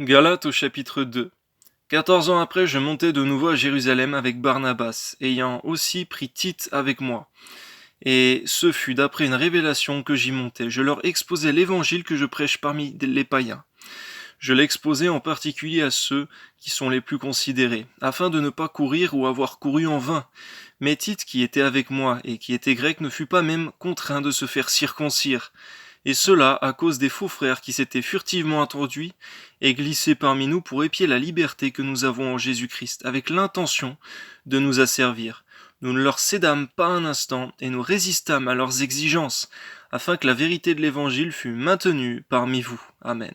Galates au chapitre 2. 14 ans après, je montai de nouveau à Jérusalem avec Barnabas, ayant aussi pris Tite avec moi. Et ce fut d'après une révélation que j'y montai. Je leur exposai l'évangile que je prêche parmi les païens. Je l'exposai en particulier à ceux qui sont les plus considérés, afin de ne pas courir ou avoir couru en vain. Mais Tite, qui était avec moi et qui était grec, ne fut pas même contraint de se faire circoncire. Et cela à cause des faux frères qui s'étaient furtivement introduits et glissés parmi nous pour épier la liberté que nous avons en Jésus-Christ, avec l'intention de nous asservir. Nous ne leur cédâmes pas un instant et nous résistâmes à leurs exigences, afin que la vérité de l'Évangile fût maintenue parmi vous. Amen.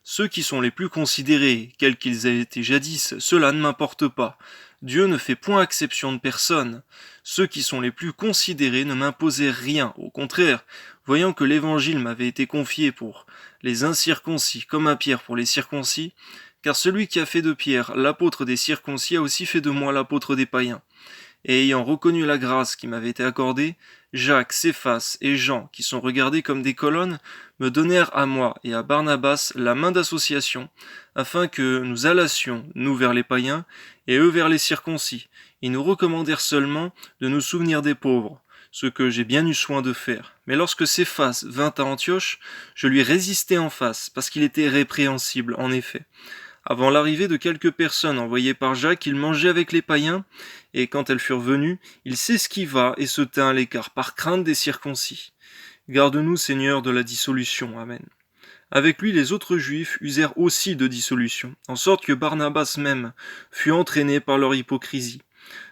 Ceux qui sont les plus considérés, quels qu'ils aient été jadis, cela ne m'importe pas. Dieu ne fait point exception de personne. Ceux qui sont les plus considérés ne m'imposaient rien. Au contraire, voyant que l'évangile m'avait été confié pour les incirconcis comme à Pierre pour les circoncis, car celui qui a fait de Pierre l'apôtre des circoncis a aussi fait de moi l'apôtre des païens. Et ayant reconnu la grâce qui m'avait été accordée, Jacques, Céphas et Jean, qui sont regardés comme des colonnes, me donnèrent à moi et à Barnabas la main d'association, afin que nous allassions, nous vers les païens, et eux vers les circoncis. Ils nous recommandèrent seulement de nous souvenir des pauvres, ce que j'ai bien eu soin de faire. Mais lorsque Céphas vint à Antioche, je lui résistai en face, parce qu'il était répréhensible, en effet. Avant l'arrivée de quelques personnes envoyées par Jacques, il mangeait avec les païens, et quand elles furent venues, il s'esquiva et se tint à l'écart par crainte des circoncis. Garde-nous, Seigneur, de la dissolution. Amen. Avec lui, les autres juifs usèrent aussi de dissolution, en sorte que Barnabas même fut entraîné par leur hypocrisie.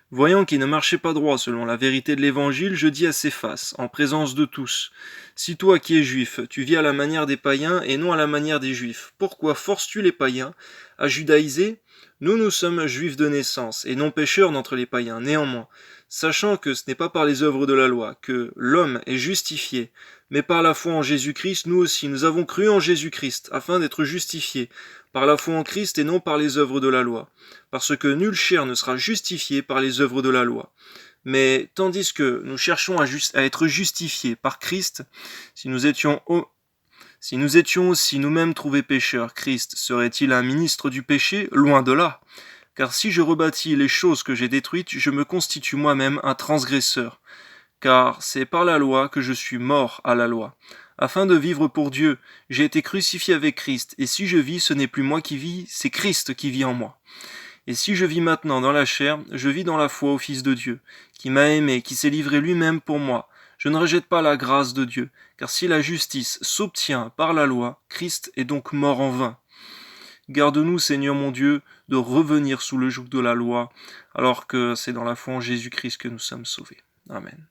Voyant qu'il ne marchait pas droit selon la vérité de l'évangile, je dis à Céphas, en présence de tous, si toi qui es juif, tu vis à la manière des païens et non à la manière des juifs, pourquoi forces-tu les païens à judaïser? Nous sommes juifs de naissance, et non pécheurs d'entre les païens, néanmoins, sachant que ce n'est pas par les œuvres de la loi que l'homme est justifié, mais par la foi en Jésus-Christ, nous aussi, nous avons cru en Jésus-Christ, afin d'être justifiés, par la foi en Christ et non par les œuvres de la loi, parce que nulle chair ne sera justifiée par les œuvres de la loi. Mais tandis que nous cherchons à être justifiés par Christ, si nous étions aussi nous-mêmes trouvés pécheurs, Christ serait-il un ministre du péché? Loin de là. Car si je rebâtis les choses que j'ai détruites, je me constitue moi-même un transgresseur. Car c'est par la loi que je suis mort à la loi. Afin de vivre pour Dieu, j'ai été crucifié avec Christ, et si je vis, ce n'est plus moi qui vis, c'est Christ qui vit en moi. Et si je vis maintenant dans la chair, je vis dans la foi au Fils de Dieu, qui m'a aimé, qui s'est livré lui-même pour moi. Je ne rejette pas la grâce de Dieu, car si la justice s'obtient par la loi, Christ est donc mort en vain. Garde-nous, Seigneur mon Dieu, de revenir sous le joug de la loi, alors que c'est dans la foi en Jésus-Christ que nous sommes sauvés. Amen.